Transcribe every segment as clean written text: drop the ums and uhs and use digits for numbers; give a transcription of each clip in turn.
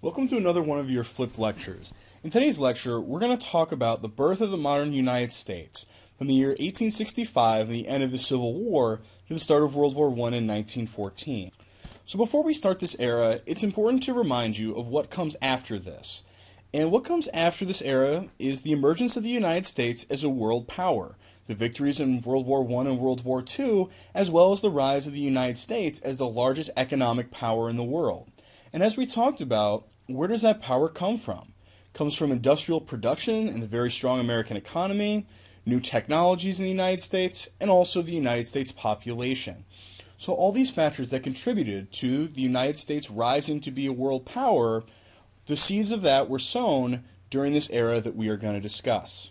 Welcome to another one of your flipped lectures. In today's lecture, we're going to talk about the birth of the modern United States, from the year 1865 and the end of the Civil War to the start of World War I in 1914. So before we start this era, it's important to remind you of what comes after this. And what comes after this era is the emergence of the United States as a world power, the victories in World War I and World War II, as well as the rise of the United States as the largest economic power in the world. And as we talked about, where does that power come from? It comes from industrial production and the very strong American economy, new technologies in the United States, and also the United States population. So all these factors that contributed to the United States rising to be a world power, the seeds of that were sown during this era that we are going to discuss.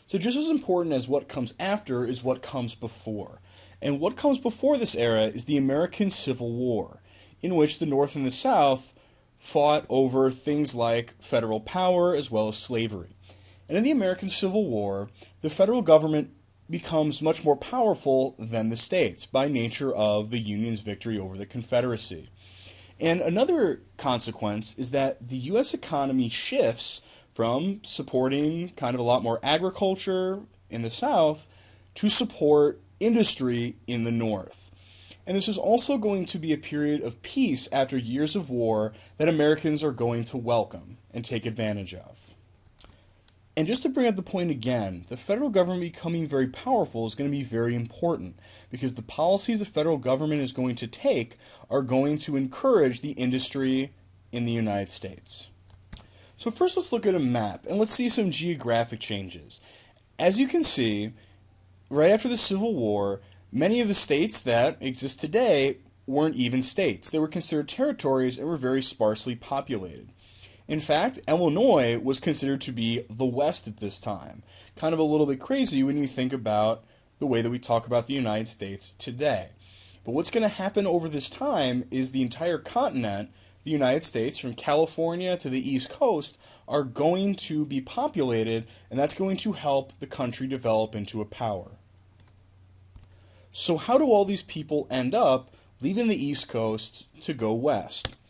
So just as important as what comes after is what comes before. And what comes before this era is the American Civil War, in which the North and the South fought over things like federal power as well as slavery. And in the American Civil War, the federal government becomes much more powerful than the states by nature of the Union's victory over the Confederacy. And another consequence is that the U.S. economy shifts from supporting kind of a lot more agriculture in the South to support industry in the North. And this is also going to be a period of peace after years of war that Americans are going to welcome and take advantage of. And just to bring up the point again, the federal government becoming very powerful is going to be very important because the policies the federal government is going to take are going to encourage the industry in the United States. So first let's look at a map and let's see some geographic changes. As you can see, right after the Civil War, many of the states that exist today weren't even states. They were considered territories and were very sparsely populated. In fact, Illinois was considered to be the West at this time. Kind of a little bit crazy when you think about the way that we talk about the United States today. But what's going to happen over this time is the entire continent, the United States, from California to the East Coast, are going to be populated, and that's going to help the country develop into a power. So how do all these people end up leaving the East Coast to go west?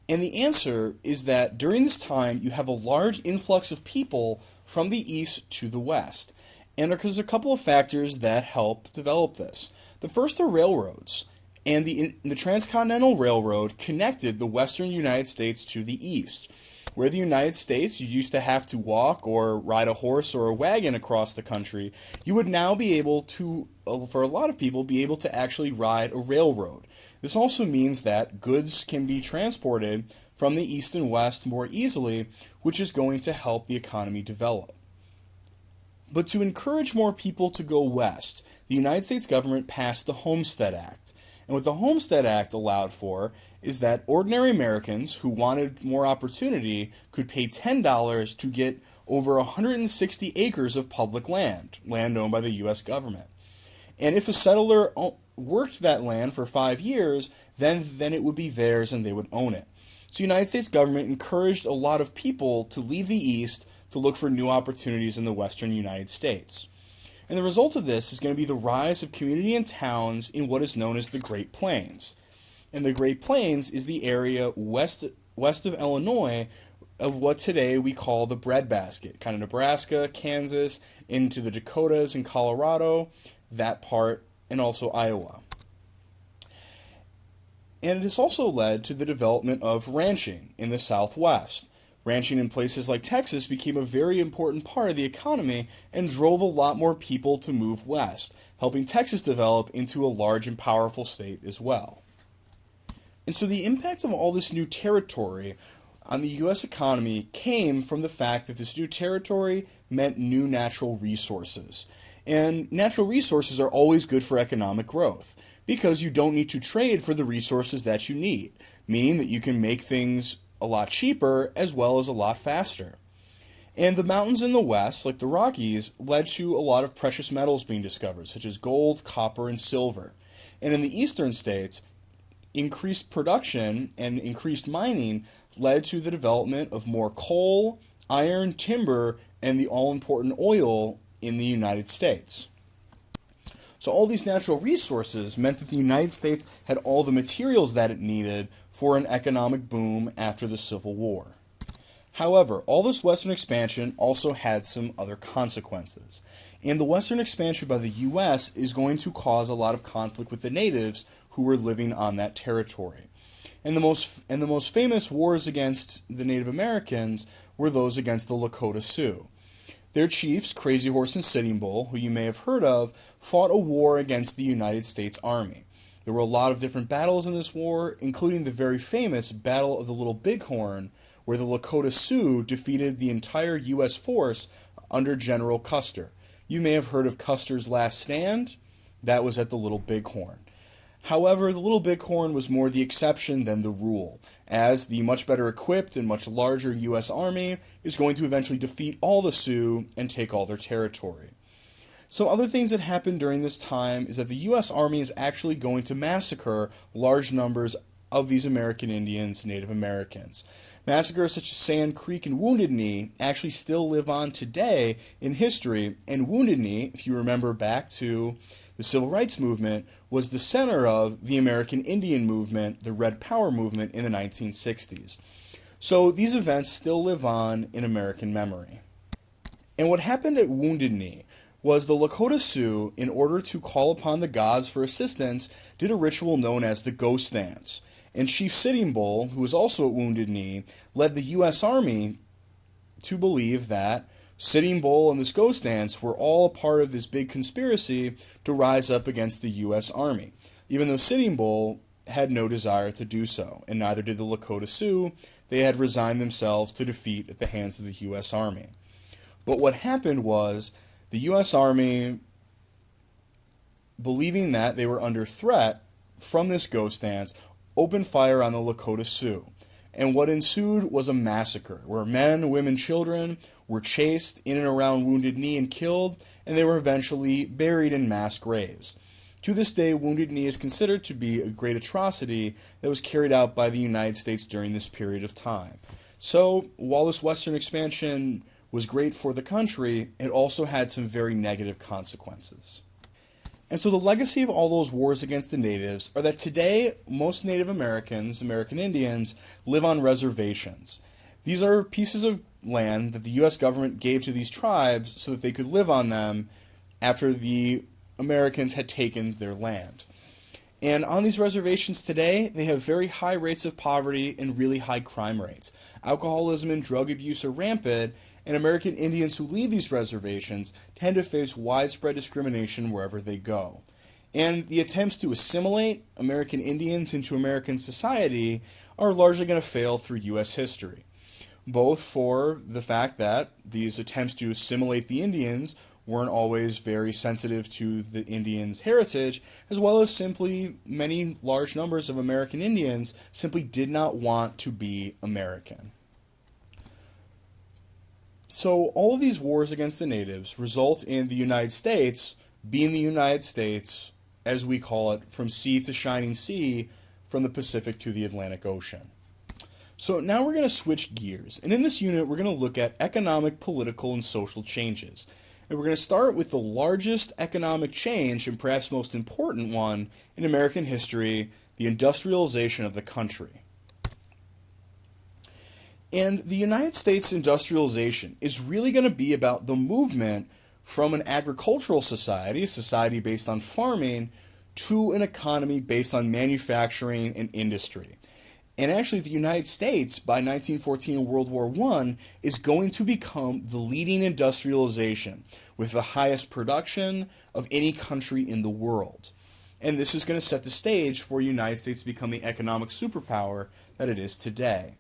And the answer is that during this time, you have a large influx of people from the east to the west. And there's a couple of factors that help develop this. The first are railroads. And the Transcontinental Railroad connected the western United States to the east. Where the United States, you used to have to walk or ride a horse or a wagon across the country, you would now be able to, for a lot of people, be able to actually ride a railroad. This also means that goods can be transported from the east and west more easily, which is going to help the economy develop. But to encourage more people to go west, the United States government passed the Homestead Act. And what the Homestead Act allowed for is that ordinary Americans who wanted more opportunity could pay $10 to get over 160 acres of public land owned by the U.S. government. And if a settler worked that land for 5 years, then it would be theirs and they would own it. So the United States government encouraged a lot of people to leave the East to look for new opportunities in the western United States. And the result of this is going to be the rise of community and towns in what is known as the Great Plains. And the Great Plains is the area west of Illinois of what today we call the breadbasket, kind of Nebraska, Kansas, into the Dakotas and Colorado, that part, and also Iowa. And it has also led to the development of ranching in the Southwest. Ranching in places like Texas became a very important part of the economy and drove a lot more people to move west, helping Texas develop into a large and powerful state as well. And so the impact of all this new territory on the U.S. economy came from the fact that this new territory meant new natural resources. And natural resources are always good for economic growth because you don't need to trade for the resources that you need, meaning that you can make things a lot cheaper as well as a lot faster. And the mountains in the west, like the Rockies, led to a lot of precious metals being discovered, such as gold, copper, and silver. And in the eastern states, increased production and increased mining led to the development of more coal, iron, timber, and the all-important oil in the United States. So all these natural resources meant that the United States had all the materials that it needed for an economic boom after the Civil War. However, all this Western expansion also had some other consequences. And the Western expansion by the U.S. is going to cause a lot of conflict with the natives who were living on that territory. And the most famous wars against the Native Americans were those against the Lakota Sioux. Their chiefs, Crazy Horse and Sitting Bull, who you may have heard of, fought a war against the United States Army. There were a lot of different battles in this war, including the very famous Battle of the Little Bighorn, where the Lakota Sioux defeated the entire U.S. force under General Custer. You may have heard of Custer's Last Stand. That was at the Little Bighorn. However, the Little Bighorn was more the exception than the rule, as the much better equipped and much larger U.S. Army is going to eventually defeat all the Sioux and take all their territory. Some other things that happened during this time is that the U.S. Army is actually going to massacre large numbers of these American Indians, Native Americans. Massacres such as Sand Creek and Wounded Knee actually still live on today in history, and Wounded Knee, if you remember back to the Civil Rights Movement, was the center of the American Indian movement, the Red Power movement in the 1960s. So these events still live on in American memory. And what happened at Wounded Knee was the Lakota Sioux, in order to call upon the gods for assistance, did a ritual known as the Ghost Dance. And Chief Sitting Bull, who was also at Wounded Knee, led the U.S. Army to believe that Sitting Bull and this Ghost Dance were all a part of this big conspiracy to rise up against the U.S. Army, even though Sitting Bull had no desire to do so, and neither did the Lakota Sioux. They had resigned themselves to defeat at the hands of the U.S. Army. But what happened was the U.S. Army, believing that they were under threat from this Ghost Dance, opened fire on the Lakota Sioux. And what ensued was a massacre, where men, women, children were chased in and around Wounded Knee and killed, and they were eventually buried in mass graves. To this day, Wounded Knee is considered to be a great atrocity that was carried out by the United States during this period of time. So, while this Western expansion was great for the country, it also had some very negative consequences. And so the legacy of all those wars against the natives are that today most Native Americans, American Indians, live on reservations. These are pieces of land that the U.S. government gave to these tribes so that they could live on them after the Americans had taken their land. And on these reservations today, they have very high rates of poverty and really high crime rates. Alcoholism and drug abuse are rampant, and American Indians who leave these reservations tend to face widespread discrimination wherever they go. And the attempts to assimilate American Indians into American society are largely going to fail through U.S. history, both for the fact that these attempts to assimilate the Indians weren't always very sensitive to the Indians' heritage, as well as simply many large numbers of American Indians simply did not want to be American. So all of these wars against the natives result in the United States being the United States, as we call it, from sea to shining sea, from the Pacific to the Atlantic Ocean. So now we're going to switch gears, and in this unit we're going to look at economic, political, and social changes. And we're going to start with the largest economic change, and perhaps most important one, in American history, the industrialization of the country. And the United States industrialization is really going to be about the movement from an agricultural society, a society based on farming, to an economy based on manufacturing and industry. And actually, the United States, by 1914 and World War I, is going to become the leading industrialization, with the highest production of any country in the world. And this is going to set the stage for the United States to become the economic superpower that it is today.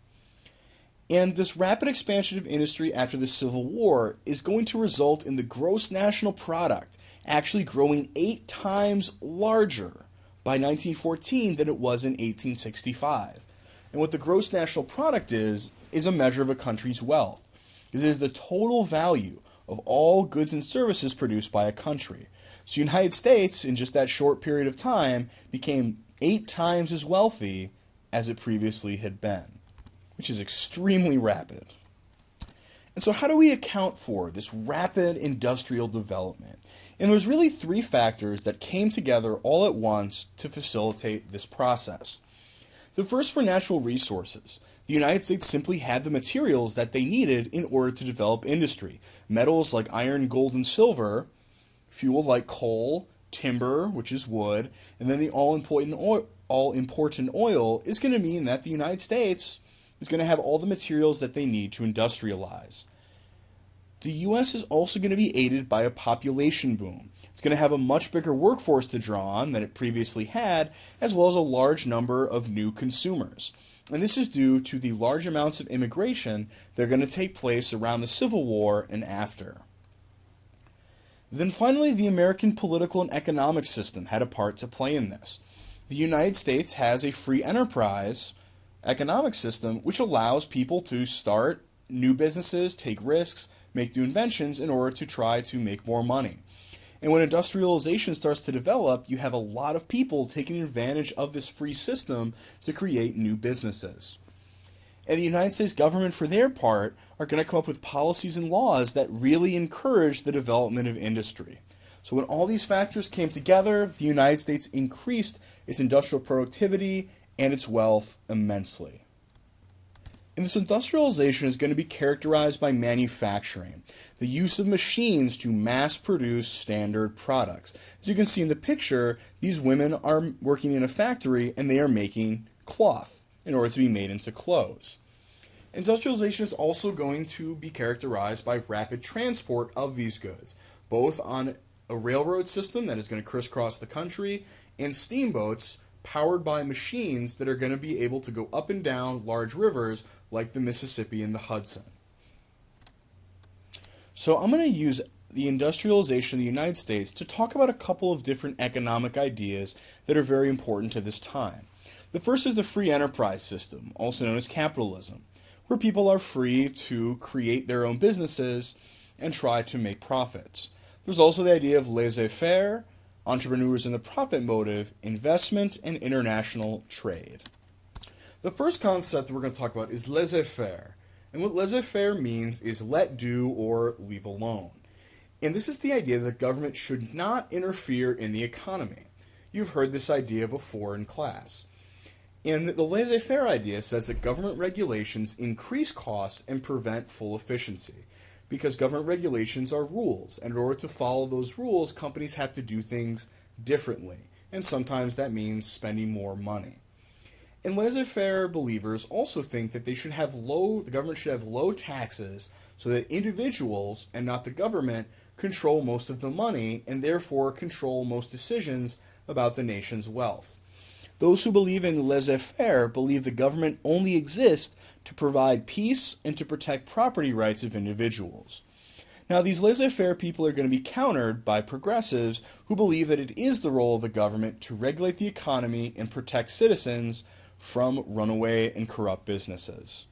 And this rapid expansion of industry after the Civil War is going to result in the gross national product actually growing 8 times larger by 1914 than it was in 1865. And what the gross national product is a measure of a country's wealth. It is the total value of all goods and services produced by a country. So the United States, in just that short period of time, became 8 times as wealthy as it previously had been, which is extremely rapid. And so how do we account for this rapid industrial development? And there's really three factors that came together all at once to facilitate this process. The first were natural resources. The United States simply had the materials that they needed in order to develop industry. Metals like iron, gold, and silver, fuel like coal, timber, which is wood, and then the all-important oil is going to mean that the United States is going to have all the materials that they need to industrialize. The U.S. is also going to be aided by a population boom. It's going to have a much bigger workforce to draw on than it previously had, as well as a large number of new consumers. And this is due to the large amounts of immigration that are going to take place around the Civil War and after. Then finally, the American political and economic system had a part to play in this. The United States has a free enterprise economic system which allows people to start new businesses, take risks, make new inventions in order to try to make more money. And when industrialization starts to develop, you have a lot of people taking advantage of this free system to create new businesses. And the United States government, for their part, are going to come up with policies and laws that really encourage the development of industry. So when all these factors came together, the United States increased its industrial productivity and its wealth immensely. And this industrialization is going to be characterized by manufacturing, the use of machines to mass produce standard products. As you can see in the picture, these women are working in a factory and they are making cloth in order to be made into clothes. Industrialization is also going to be characterized by rapid transport of these goods, both on a railroad system that is going to crisscross the country and steamboats powered by machines that are going to be able to go up and down large rivers like the Mississippi and the Hudson. So I'm going to use the industrialization of the United States to talk about a couple of different economic ideas that are very important to this time. The first is the free enterprise system, also known as capitalism, where people are free to create their own businesses and try to make profits. There's also the idea of laissez-faire, entrepreneurs in the profit motive, investment, and international trade. The first concept that we're going to talk about is laissez-faire. And what laissez-faire means is let do or leave alone. And this is the idea that the government should not interfere in the economy. You've heard this idea before in class. And the laissez-faire idea says that government regulations increase costs and prevent full efficiency. Because government regulations are rules, and in order to follow those rules, companies have to do things differently, and sometimes that means spending more money. And laissez-faire believers also think that the government should have low taxes so that individuals, and not the government, control most of the money, and therefore control most decisions about the nation's wealth. Those who believe in laissez-faire believe the government only exists to provide peace and to protect property rights of individuals. Now, these laissez-faire people are going to be countered by progressives who believe that it is the role of the government to regulate the economy and protect citizens from runaway and corrupt businesses.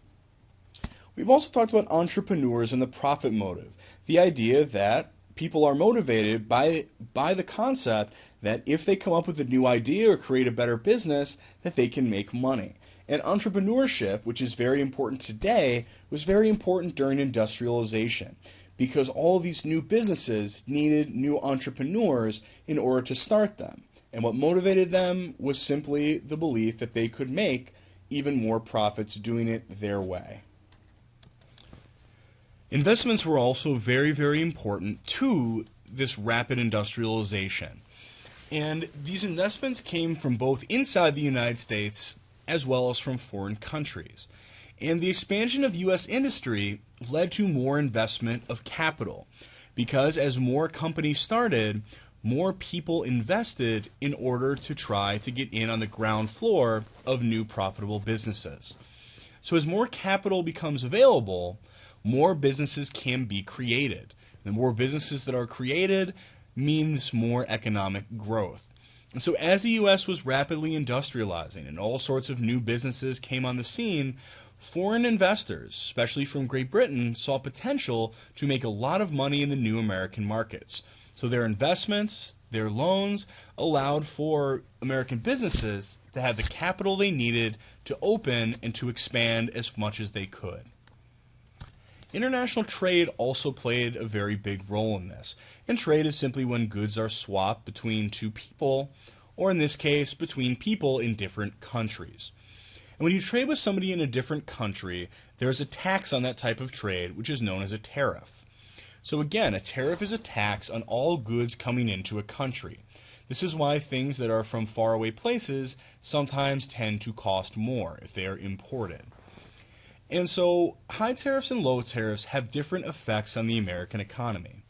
We've also talked about entrepreneurs and the profit motive, the idea that people are motivated by the concept that if they come up with a new idea or create a better business, that they can make money. And entrepreneurship, which is very important today, was very important during industrialization because all of these new businesses needed new entrepreneurs in order to start them. And what motivated them was simply the belief that they could make even more profits doing it their way. Investments were also very, very important to this rapid industrialization. And these investments came from both inside the United States as well as from foreign countries. And the expansion of U.S. industry led to more investment of capital because as more companies started, more people invested in order to try to get in on the ground floor of new profitable businesses. So as more capital becomes available, more businesses can be created. The more businesses that are created means more economic growth. And so as the U.S. was rapidly industrializing and all sorts of new businesses came on the scene, foreign investors, especially from Great Britain, saw potential to make a lot of money in the new American markets. So their investments, their loans, allowed for American businesses to have the capital they needed to open and to expand as much as they could. International trade also played a very big role in this. And trade is simply when goods are swapped between two people, or in this case, between people in different countries. And when you trade with somebody in a different country, there's a tax on that type of trade, which is known as a tariff. So again, a tariff is a tax on all goods coming into a country. This is why things that are from faraway places sometimes tend to cost more if they are imported. And so high tariffs and low tariffs have different effects on the American economy.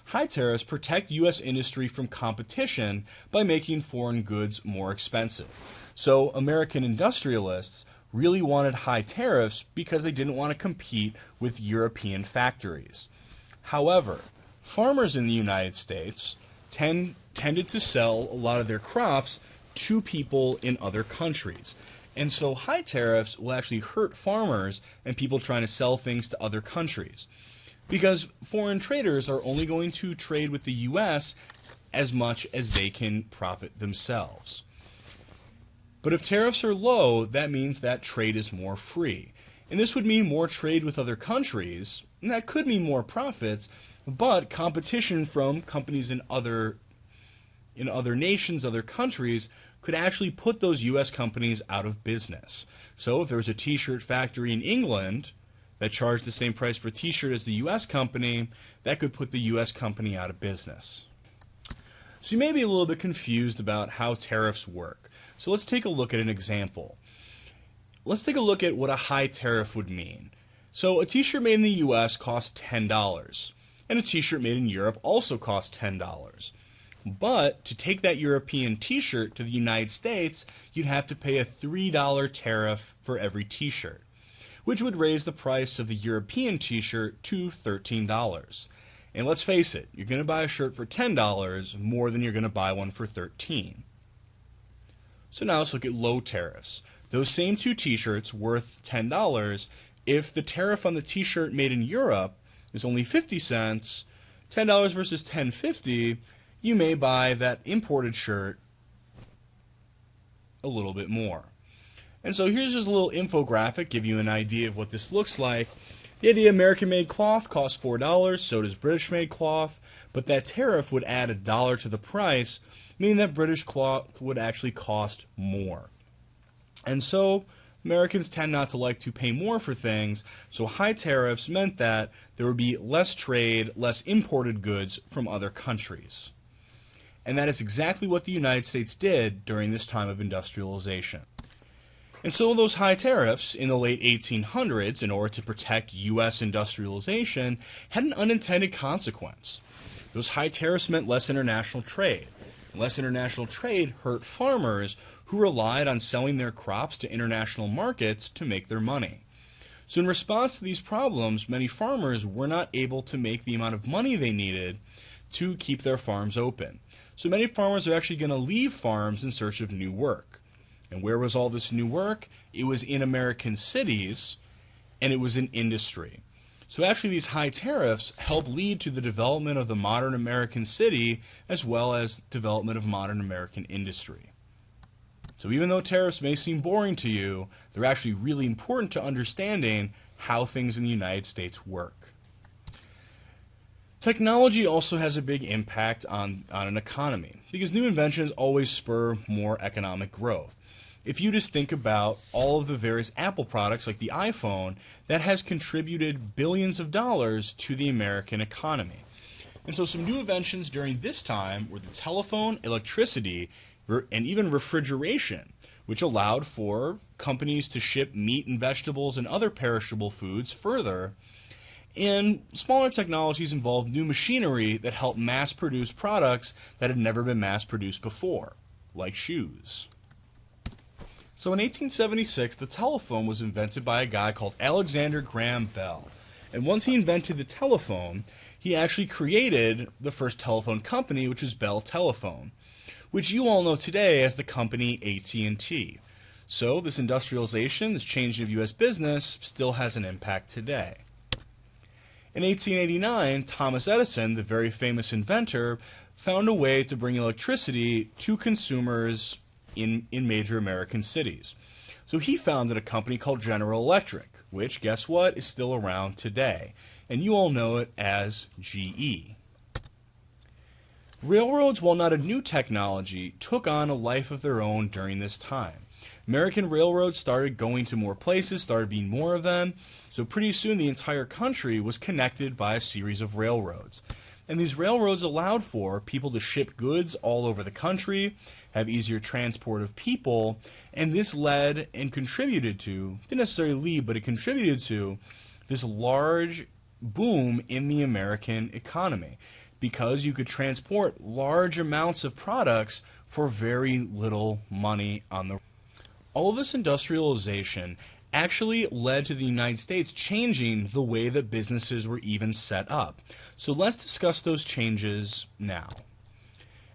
High tariffs protect U.S. industry from competition by making foreign goods more expensive. So American industrialists really wanted high tariffs because they didn't want to compete with European factories. However, farmers in the United States tended to sell a lot of their crops to people in other countries. And so high tariffs will actually hurt farmers and people trying to sell things to other countries, because foreign traders are only going to trade with the U.S. as much as they can profit themselves. But if tariffs are low, that means that trade is more free. And this would mean more trade with other countries, and that could mean more profits, but competition from companies in other nations, other countries, could actually put those U.S. companies out of business. So if there was a t-shirt factory in England that charged the same price for a t-shirt as the U.S. company, that could put the U.S. company out of business. So you may be a little bit confused about how tariffs work. So let's take a look at an example. Let's take a look at what a high tariff would mean. So a t-shirt made in the U.S. costs $10, and a t-shirt made in Europe also costs $10. But to take that European t-shirt to the United States, you'd have to pay a $3 tariff for every t-shirt, which would raise the price of the European t-shirt to $13. And let's face it, you're going to buy a shirt for $10 more than you're going to buy one for $13. So now let's look at low tariffs. Those same two t-shirts worth $10, if the tariff on the t-shirt made in Europe is only 50 cents, $10 versus $10.50, you may buy that imported shirt a little bit more. And so here's just a little infographic, give you an idea of what this looks like. The idea American-made cloth costs $4, so does British-made cloth, but that tariff would add $1 to the price, meaning that British cloth would actually cost more. And so Americans tend not to like to pay more for things, so high tariffs meant that there would be less trade, less imported goods from other countries. And that is exactly what the United States did during this time of industrialization. And so those high tariffs in the late 1800s, in order to protect U.S. industrialization, had an unintended consequence. Those high tariffs meant less international trade. Less international trade hurt farmers who relied on selling their crops to international markets to make their money. So in response to these problems, many farmers were not able to make the amount of money they needed to keep their farms open. So many farmers are actually going to leave farms in search of new work. And where was all this new work? It was in American cities, and it was in industry. So actually these high tariffs help lead to the development of the modern American city, as well as development of modern American industry. So even though tariffs may seem boring to you, they're actually really important to understanding how things in the United States work. Technology also has a big impact on an economy, because new inventions always spur more economic growth. If you just think about all of the various Apple products like the iPhone, that has contributed billions of dollars to the American economy. And so some new inventions during this time were the telephone, electricity, and even refrigeration, which allowed for companies to ship meat and vegetables and other perishable foods further. And smaller technologies involved new machinery that helped mass-produce products that had never been mass-produced before, like shoes. So in 1876, the telephone was invented by a guy called Alexander Graham Bell. And once he invented the telephone, he actually created the first telephone company, which was Bell Telephone, which you all know today as the company AT&T. So this industrialization, this change of U.S. business, still has an impact today. In 1889, Thomas Edison, the very famous inventor, found a way to bring electricity to consumers in major American cities. So he founded a company called General Electric, which, guess what, is still around today. And you all know it as GE. Railroads, while not a new technology, took on a life of their own during this time. American railroads started going to more places, started being more of them, so pretty soon the entire country was connected by a series of railroads. And these railroads allowed for people to ship goods all over the country, have easier transport of people, and this led and contributed to, didn't necessarily lead, but it contributed to this large boom in the American economy, because you could transport large amounts of products for very little money on the road. All of this industrialization actually led to the United States changing the way that businesses were even set up. So let's discuss those changes now.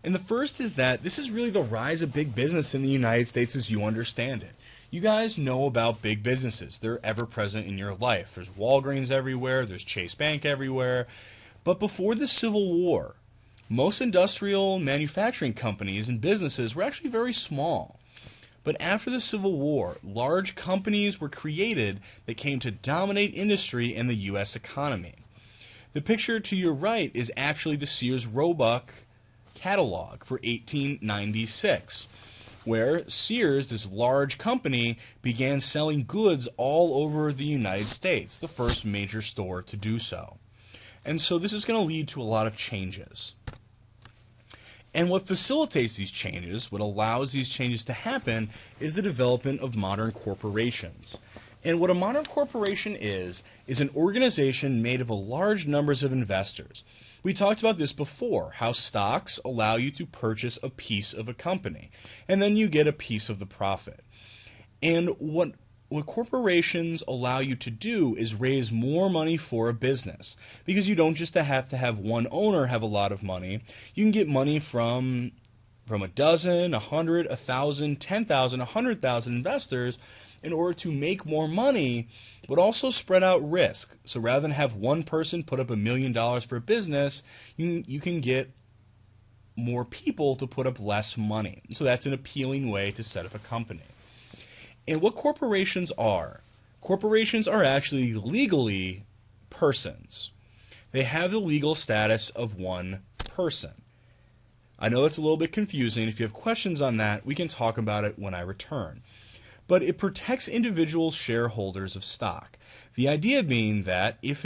And the first is that this is really the rise of big business in the United States as you understand it. You guys know about big businesses. They're ever present in your life. There's Walgreens everywhere, there's Chase Bank everywhere. But before the Civil War, most industrial manufacturing companies and businesses were actually very small. But after the Civil War, large companies were created that came to dominate industry in the U.S. economy. The picture to your right is actually the Sears Roebuck catalog for 1896, where Sears, this large company, began selling goods all over the United States, the first major store to do so. And so this is going to lead to a lot of changes. And what facilitates these changes, what allows these changes to happen, is the development of modern corporations. And what a modern corporation is an organization made of a large numbers of investors. We talked about this before, how stocks allow you to purchase a piece of a company, and then you get a piece of the profit. And what corporations allow you to do is raise more money for a business, because you don't just have to have one owner have a lot of money. You can get money from a dozen, 100, 1,000, 10,000, 100,000 investors in order to make more money, but also spread out risk. So rather than have one person put up $1 million for a business, you can get more people to put up less money. So that's an appealing way to set up a company. And what corporations are actually legally persons. They have the legal status of one person. I know that's a little bit confusing. If you have questions on that, we can talk about it when I return. But it protects individual shareholders of stock. The idea being that if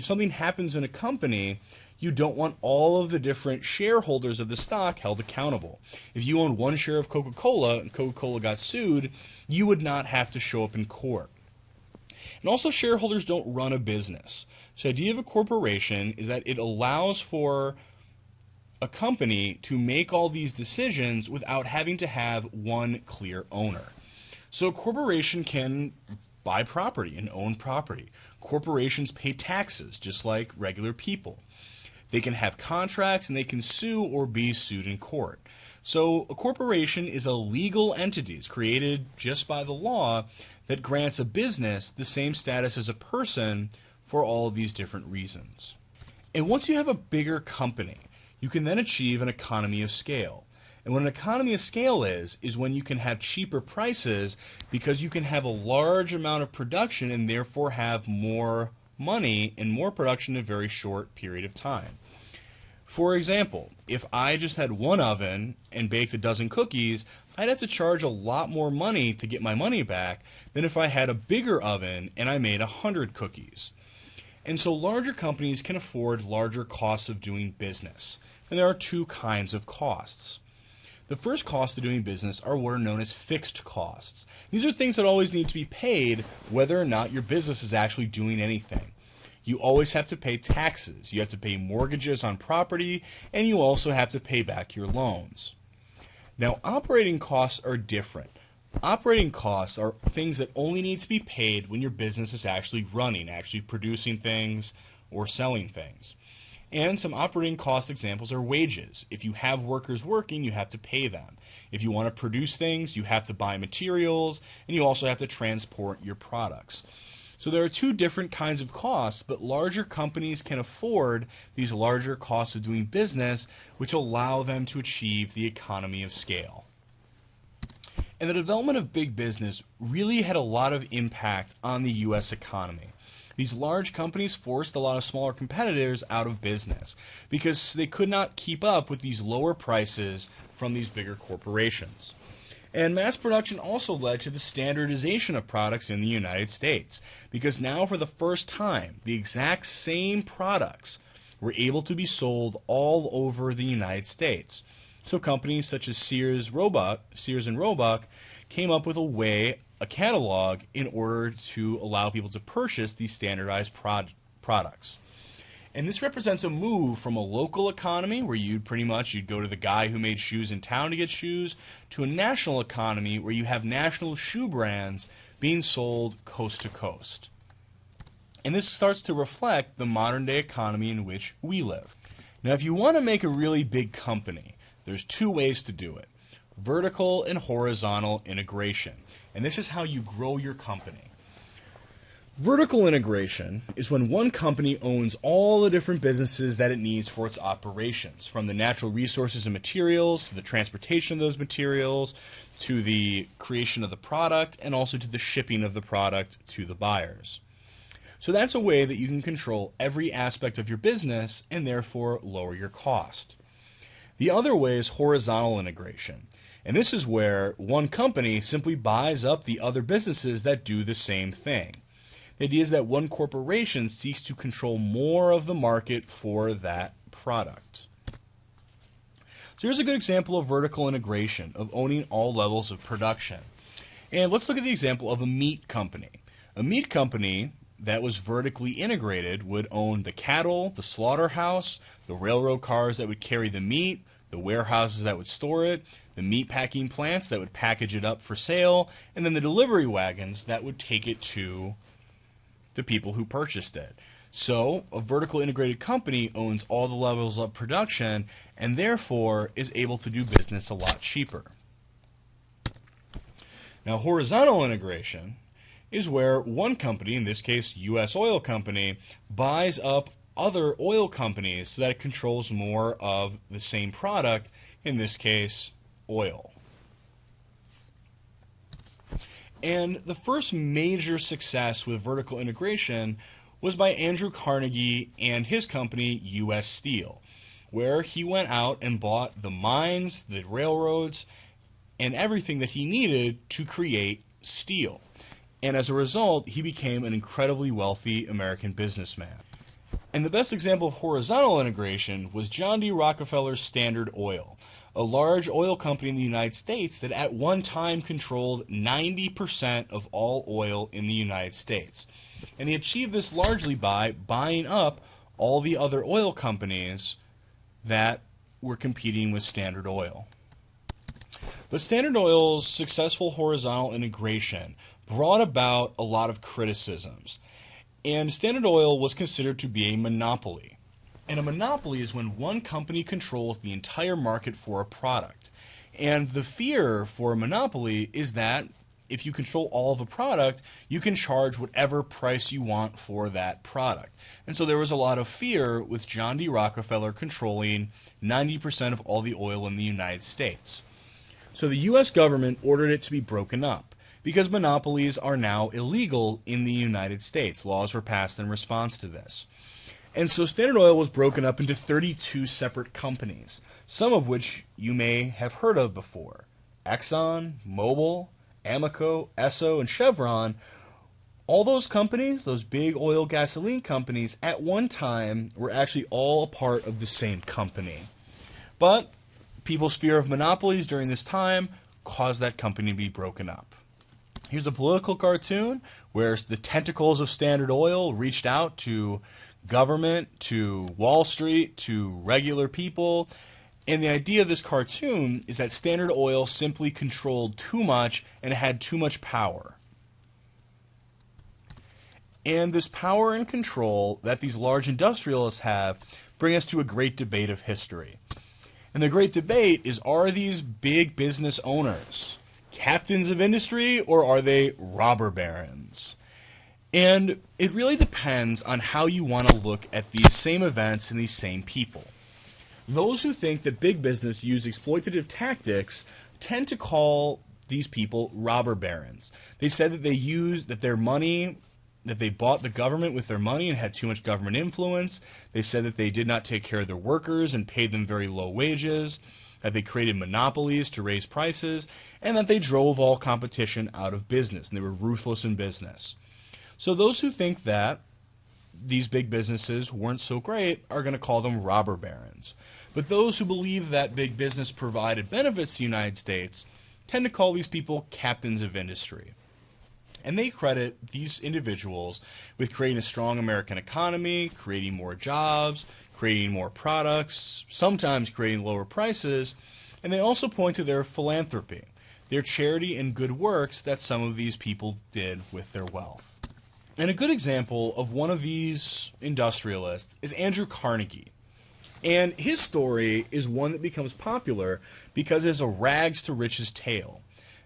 something happens in a company, you don't want all of the different shareholders of the stock held accountable. If you own one share of Coca-Cola and Coca-Cola got sued, you would not have to show up in court. And also, shareholders don't run a business. So the idea of a corporation is that it allows for a company to make all these decisions without having to have one clear owner. So a corporation can buy property and own property. Corporations pay taxes just like regular people. They can have contracts, and they can sue or be sued in court. So a corporation is a legal entity. It's created just by the law that grants a business the same status as a person for all of these different reasons. And once you have a bigger company, you can then achieve an economy of scale. And what an economy of scale is when you can have cheaper prices because you can have a large amount of production and therefore have more money and more production in a very short period of time. For example, if I just had one oven and baked a dozen cookies, I'd have to charge a lot more money to get my money back than if I had a bigger oven and I made 100 cookies. And so larger companies can afford larger costs of doing business. And there are two kinds of costs. The first cost of doing business are what are known as fixed costs. These are things that always need to be paid whether or not your business is actually doing anything. You always have to pay taxes, you have to pay mortgages on property, and you also have to pay back your loans. Now, operating costs are different. Operating costs are things that only need to be paid when your business is actually running, actually producing things or selling things. And some operating cost examples are wages. If you have workers working, you have to pay them. If you want to produce things, you have to buy materials, and you also have to transport your products. So there are two different kinds of costs, but larger companies can afford these larger costs of doing business, which allow them to achieve the economy of scale. And the development of big business really had a lot of impact on the U.S. economy. These large companies forced a lot of smaller competitors out of business because they could not keep up with these lower prices from these bigger corporations. And mass production also led to the standardization of products in the United States, because now for the first time, the exact same products were able to be sold all over the United States. So companies such as Sears and Roebuck came up with a catalog in order to allow people to purchase these standardized products. And this represents a move from a local economy where you'd go to the guy who made shoes in town to get shoes, to a national economy where you have national shoe brands being sold coast to coast. And this starts to reflect the modern day economy in which we live. Now, if you want to make a really big company, there's two ways to do it: vertical and horizontal integration. And this is how you grow your company. Vertical integration is when one company owns all the different businesses that it needs for its operations, from the natural resources and materials, to the transportation of those materials, to the creation of the product, and also to the shipping of the product to the buyers. So that's a way that you can control every aspect of your business and therefore lower your cost. The other way is horizontal integration. And this is where one company simply buys up the other businesses that do the same thing. The idea is that one corporation seeks to control more of the market for that product. So here's a good example of vertical integration, of owning all levels of production. And let's look at the example of a meat company. A meat company that was vertically integrated would own the cattle, the slaughterhouse, the railroad cars that would carry the meat, the warehouses that would store it, the meat packing plants that would package it up for sale, and then the delivery wagons that would take it to the people who purchased it. So, a vertical integrated company owns all the levels of production and therefore is able to do business a lot cheaper. Now, horizontal integration is where one company, in this case U.S. Oil Company, buys up other oil companies so that it controls more of the same product, in this case, oil. And the first major success with vertical integration was by Andrew Carnegie and his company, U.S. Steel, where he went out and bought the mines, the railroads, and everything that he needed to create steel. And as a result, he became an incredibly wealthy American businessman. And the best example of horizontal integration was John D. Rockefeller's Standard Oil, a large oil company in the United States that at one time controlled 90% of all oil in the United States. And he achieved this largely by buying up all the other oil companies that were competing with Standard Oil. But Standard Oil's successful horizontal integration brought about a lot of criticisms. And Standard Oil was considered to be a monopoly. And a monopoly is when one company controls the entire market for a product. And the fear for a monopoly is that if you control all of a product, you can charge whatever price you want for that product. And so there was a lot of fear with John D. Rockefeller controlling 90% of all the oil in the United States. So the U.S. government ordered it to be broken up, because monopolies are now illegal in the United States. Laws were passed in response to this. And so Standard Oil was broken up into 32 separate companies, some of which you may have heard of before. Exxon, Mobil, Amoco, Esso, and Chevron. All those companies, those big oil gasoline companies, at one time were actually all a part of the same company. But people's fear of monopolies during this time caused that company to be broken up. Here's a political cartoon where the tentacles of Standard Oil reached out to government, to Wall Street, to regular people. And the idea of this cartoon is that Standard Oil simply controlled too much and had too much power. And this power and control that these large industrialists have bring us to a great debate of history. And the great debate is, are these big business owners captains of industry, or are they robber barons? And it really depends on how you want to look at these same events and these same people. Those who think that big business use exploitative tactics tend to call these people robber barons. They said that they used that their money, that they bought the government with their money and had too much government influence. They said that they did not take care of their workers and paid them very low wages, that they created monopolies to raise prices, and that they drove all competition out of business, and they were ruthless in business. So those who think that these big businesses weren't so great are going to call them robber barons. But those who believe that big business provided benefits to the United States tend to call these people captains of industry. And they credit these individuals with creating a strong American economy, creating more jobs, creating more products, sometimes creating lower prices, and they also point to their philanthropy, their charity and good works that some of these people did with their wealth. And a good example of one of these industrialists is Andrew Carnegie. And his story is one that becomes popular because it's a rags to riches tale.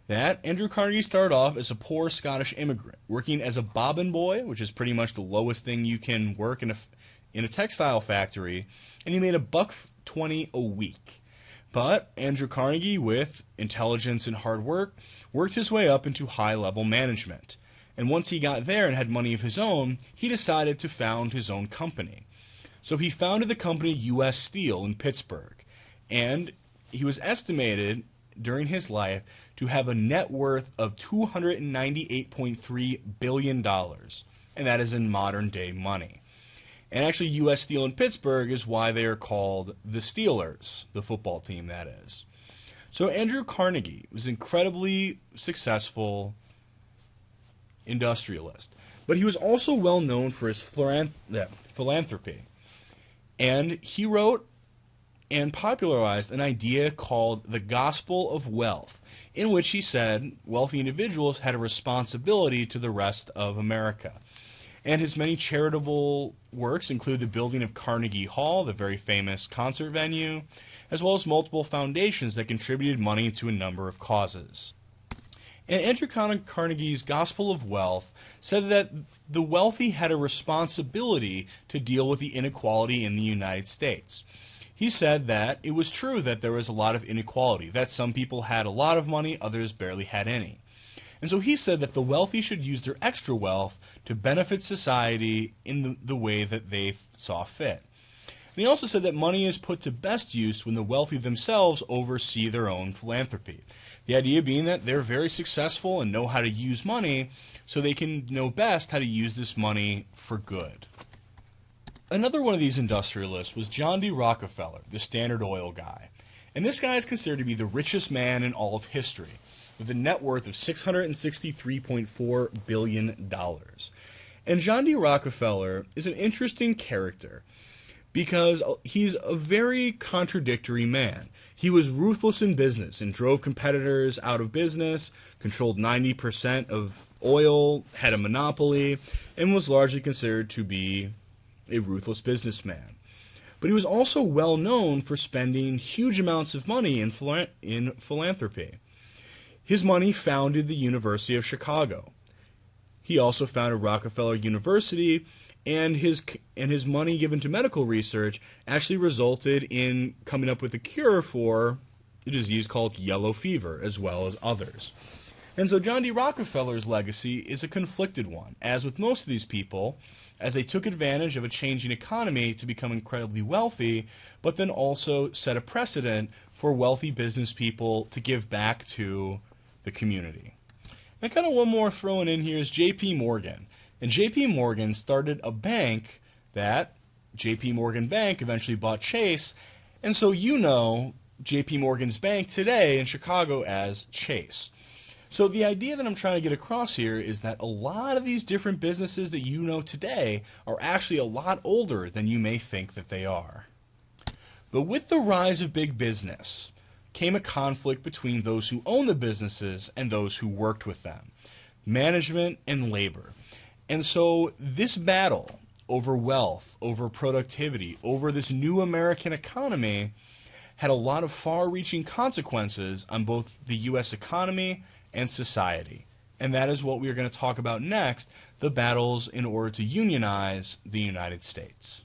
That Andrew Carnegie started off as a poor Scottish immigrant, working as a bobbin boy, which is pretty much the lowest thing you can work in a textile factory, and he made $1.20 a week. But Andrew Carnegie, with intelligence and hard work, worked his way up into high-level management. And once he got there and had money of his own, he decided to found his own company. So he founded the company U.S. Steel in Pittsburgh, and he was estimated during his life to have a net worth of $298.3 billion, and that is in modern-day money. And actually, U.S. Steel in Pittsburgh is why they are called the Steelers, the football team, that is. So Andrew Carnegie was an incredibly successful industrialist, but he was also well known for his philanthropy. And he wrote and popularized an idea called the Gospel of Wealth, in which he said wealthy individuals had a responsibility to the rest of America. And his many charitable works include the building of Carnegie Hall, the very famous concert venue, as well as multiple foundations that contributed money to a number of causes. And Andrew Carnegie's Gospel of Wealth said that the wealthy had a responsibility to deal with the inequality in the United States. He said that it was true that there was a lot of inequality, that some people had a lot of money, others barely had any. And so he said that the wealthy should use their extra wealth to benefit society in the way that they saw fit. And he also said that money is put to best use when the wealthy themselves oversee their own philanthropy. The idea being that they're very successful and know how to use money, so they can know best how to use this money for good. Another one of these industrialists was John D. Rockefeller, the Standard Oil guy. And this guy is considered to be the richest man in all of history, with a net worth of $663.4 billion. And John D. Rockefeller is an interesting character because he's a very contradictory man. He was ruthless in business and drove competitors out of business, controlled 90% of oil, had a monopoly, and was largely considered to be a ruthless businessman. But he was also well known for spending huge amounts of money in philanthropy. His money founded the University of Chicago. He also founded Rockefeller University, and his money given to medical research actually resulted in coming up with a cure for a disease called yellow fever, as well as others. And so John D. Rockefeller's legacy is a conflicted one, as with most of these people, as they took advantage of a changing economy to become incredibly wealthy, but then also set a precedent for wealthy business people to give back to the community. And kind of one more thrown in here is J.P. Morgan. And J.P. Morgan started a bank that J.P. Morgan Bank eventually bought Chase, and so you know J.P. Morgan's bank today in Chicago as Chase. So the idea that I'm trying to get across here is that a lot of these different businesses that you know today are actually a lot older than you may think that they are. But with the rise of big business came a conflict between those who own the businesses and those who worked with them, management and labor. And so this battle over wealth, over productivity, over this new American economy had a lot of far-reaching consequences on both the U.S. economy and society. And that is what we are going to talk about next, the battles in order to unionize the United States.